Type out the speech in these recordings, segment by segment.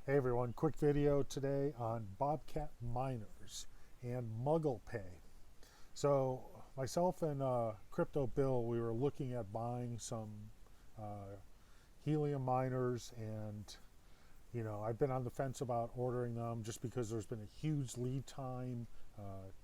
Hey everyone, quick video today on BOBCAT miners and Mugglepay. So myself and Crypto Bill, we were looking at buying some uh, helium miners, and I've been on the fence about ordering them just because there's been a huge lead time,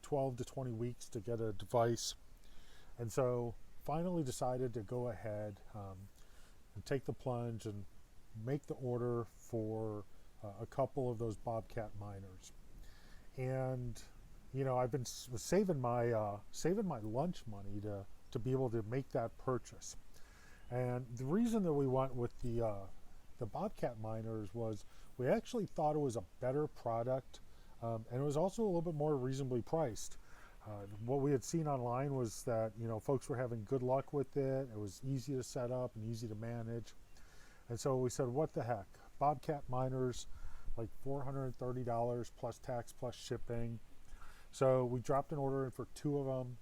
12 to 20 weeks to get a device. And so finally decided to go ahead and take the plunge and make the order for a couple of those BOBCAT miners. And I've been saving my lunch money to be able to make that purchase. And the reason that we went with the BOBCAT miners was we actually thought it was a better product, and it was also a little bit more reasonably priced. What we had seen online was that folks were having good luck with it. It was easy to set up and easy to manage. And so we said, what the heck? BOBCAT miners, like $430 plus tax plus shipping. So we dropped an order in for two of them.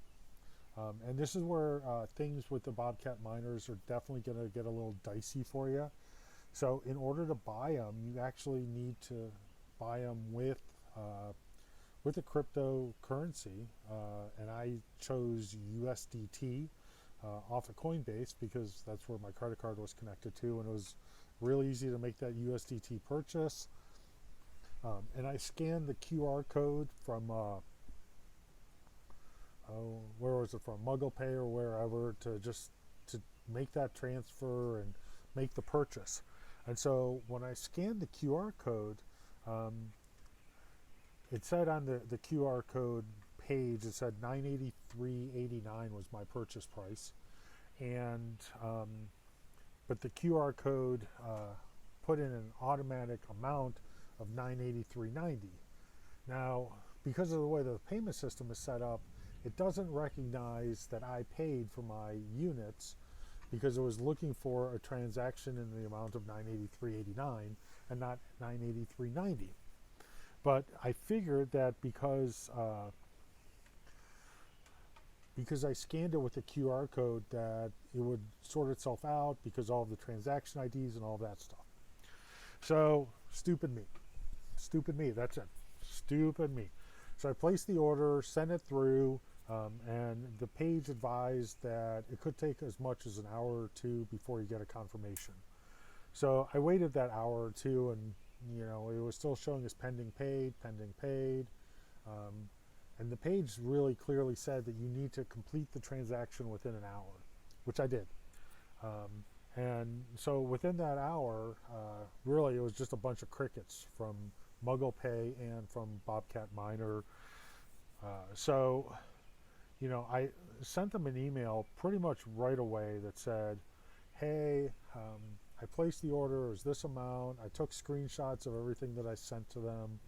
And this is where things with the BOBCAT miners are definitely going to get a little dicey for you. So in order to buy them, you actually need to buy them with a cryptocurrency. And I chose USDT off of Coinbase because that's where my credit card was connected to, and it was really easy to make that USDT purchase. And I scanned the QR code from where was it from, Mugglepay or wherever, to make that transfer and make the purchase. And so when I scanned the QR code, it said on the QR code page, it said $983.89 was my purchase price, and but the QR code put in an automatic amount of $983.90. Now, because of the way the payment system is set up, it doesn't recognize that I paid for my units because it was looking for a transaction in the amount of $983.89 and not $983.90. But I figured that because I scanned it with the QR code, that it would sort itself out because all of the transaction IDs and all that stuff. So stupid me, that's it, stupid me. So I placed the order, sent it through, and the page advised that it could take as much as an hour or two before you get a confirmation. So I waited that hour or two, and it was still showing as pending paid. And the page really clearly said that you need to complete the transaction within an hour, which I did. And so within that hour, really it was just a bunch of crickets from Mugglepay and from BOBCAT Miner. So I sent them an email pretty much right away that said, hey, I placed the order, it was this amount. I took screenshots of everything that I sent to them,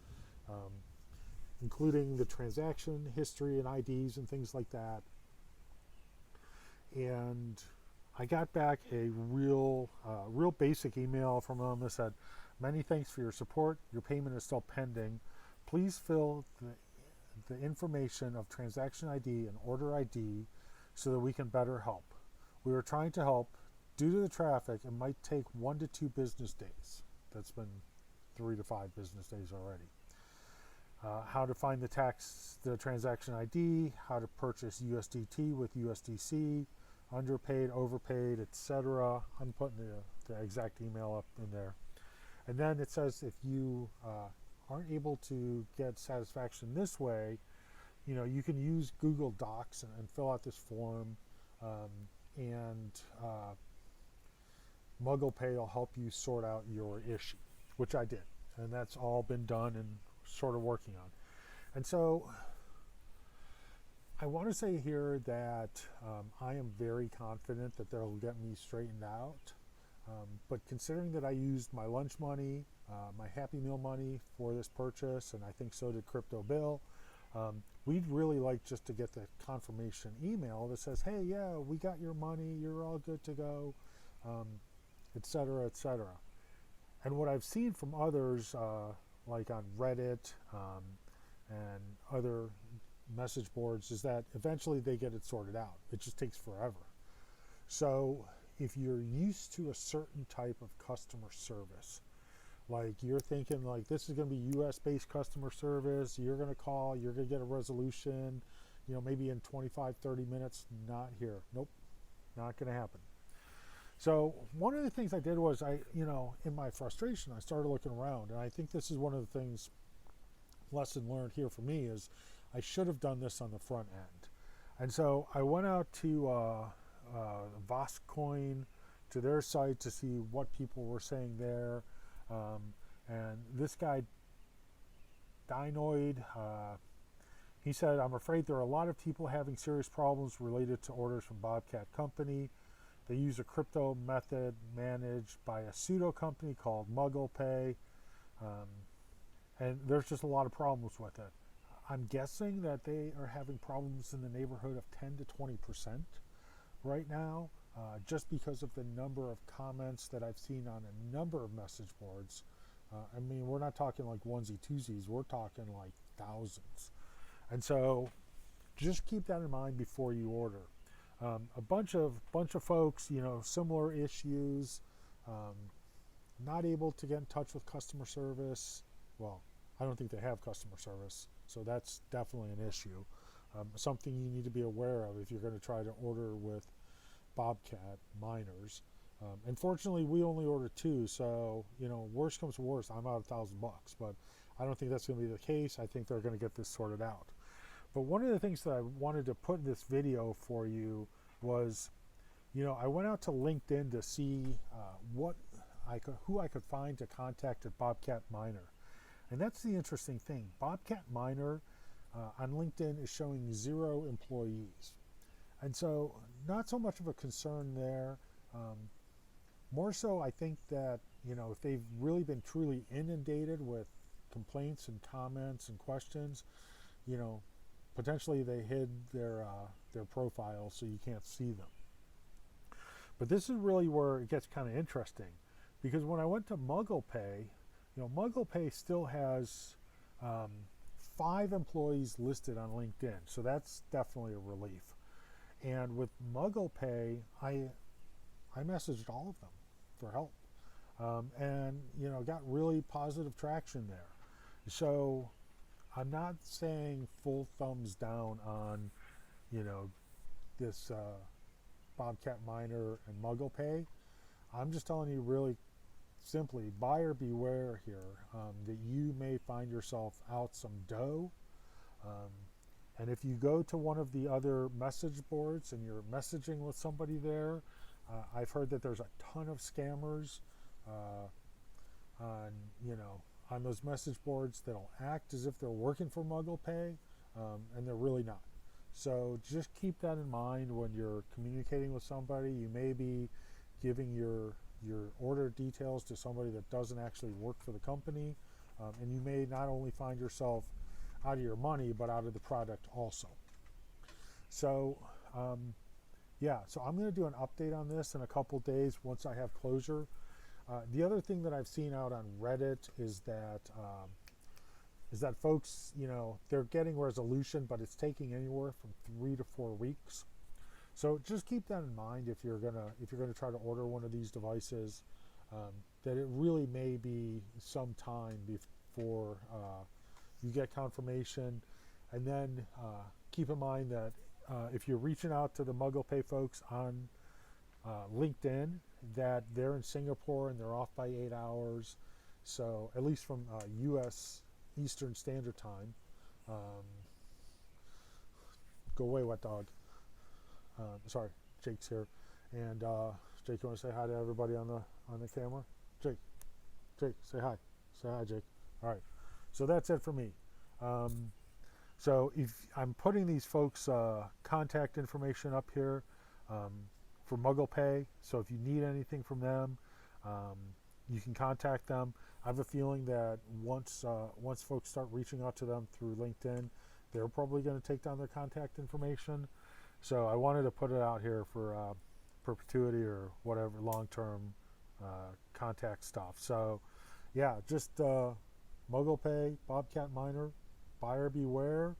including the transaction history and IDs and things like that. And I got back a real basic email from them that said, many thanks for your support. Your payment is still pending. Please fill the information of transaction ID and order ID so that we can better help. We are trying to help. Due to the traffic, it might take 1 to 2 business days. That's been 3 to 5 business days already. How to find the transaction ID, how to purchase USDT with USDC, underpaid, overpaid, etc. I'm putting the exact email up in there. And then it says if you aren't able to get satisfaction this way, you can use Google Docs and fill out this form, and Mugglepay will help you sort out your issue, which I did. And that's all been done and sort of working on. And so I want to say here that I am very confident that they'll get me straightened out. But considering that I used my lunch money, my Happy Meal money for this purchase, and I think so did Crypto Bill, we'd really like just to get the confirmation email that says, hey, yeah, we got your money, you're all good to go, etc., etc. And what I've seen from others, like on Reddit and other message boards, is that eventually they get it sorted out. It just takes forever. So if you're used to a certain type of customer service, Like you're thinking like this is going to be US based customer service, you're going to call, you're going to get a resolution, you know, maybe in 25, 30 minutes. Not here. Nope, not going to happen. So one of the things I did was in my frustration, I started looking around, and I think this is one of the things, lesson learned here for me is I should have done this on the front end. And so I went out to VOSCoin, to their site to see what people were saying there. And this guy, Dinoid, he said, I'm afraid there are a lot of people having serious problems related to orders from BOBCAT Company. They use a crypto method managed by a pseudo company called Mugglepay. And there's just a lot of problems with it. I'm guessing that they are having problems in the neighborhood of 10 to 20% right now, just because of the number of comments that I've seen on a number of message boards. I mean, we're not talking like onesie twosies, we're talking like thousands. And so just keep that in mind before you order. A bunch of folks, similar issues, not able to get in touch with customer service. Well, I don't think they have customer service, so that's definitely an issue. Something you need to be aware of if you're going to try to order with BOBCAT miners. Unfortunately, we only order 2, so worst comes to worst, I'm out $1,000, but I don't think that's going to be the case. I think they're going to get this sorted out. But one of the things that I wanted to put in this video for you was, I went out to LinkedIn to see who I could find to contact at BOBCAT Miner. And that's the interesting thing. BOBCAT Miner on LinkedIn is showing 0 employees. And so not so much of a concern there. More so I think that, if they've really been truly inundated with complaints and comments and questions, potentially they hid their profile so you can't see them. But this is really where it gets kind of interesting, because when I went to Mugglepay, Mugglepay still has 5 employees listed on LinkedIn, so that's definitely a relief. And with Mugglepay, I messaged all of them for help, and got really positive traction there. So I'm not saying full thumbs down on this BOBCAT Miner and Mugglepay. I'm just telling you really simply, buyer beware here, that you may find yourself out some dough. And if you go to one of the other message boards and you're messaging with somebody there, I've heard that there's a ton of scammers on those message boards that'll act as if they're working for Mugglepay, and they're really not. So just keep that in mind when you're communicating with somebody. You may be giving your order details to somebody that doesn't actually work for the company, and you may not only find yourself out of your money, but out of the product also. So so I'm going to do an update on this in a couple days once I have closure. The other thing that I've seen out on Reddit is that folks, they're getting resolution, but it's taking anywhere from 3 to 4 weeks. So just keep that in mind if you're gonna try to order one of these devices, that it really may be some time before you get confirmation. And then keep in mind that if you're reaching out to the Mugglepay folks on LinkedIn, that they're in Singapore and they're off by 8 hours. So at least from U.S. Eastern Standard Time. Go away, wet dog. Sorry, Jake's here. And Jake, you want to say hi to everybody on the camera? Jake, say hi. Say hi, Jake. All right. So that's it for me. So if I'm putting these folks' contact information up here for Mugglepay, so if you need anything from them, you can contact them. I have a feeling that once folks start reaching out to them through LinkedIn, they're probably going to take down their contact information. So I wanted to put it out here for perpetuity or whatever long-term contact stuff. So yeah, just Mugglepay, BOBCAT Miner, buyer beware,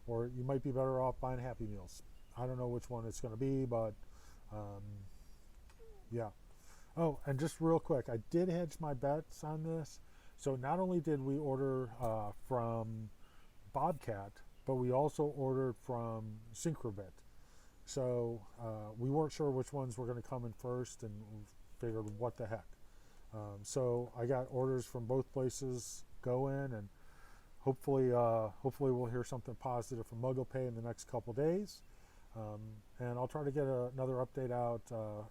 or you might be better off buying Happy Meals. I don't know which one it's going to be, but yeah. Oh, and just real quick, I did hedge my bets on this. So not only did we order from BOBCAT, but we also ordered from Syncrobit. So we weren't sure which ones were going to come in first, and we figured, what the heck. So I got orders from both places go in, and hopefully we'll hear something positive from Mugglepay in the next couple days. And I'll try to get another update out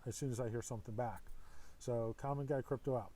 as soon as I hear something back. So Common Guy Crypto out.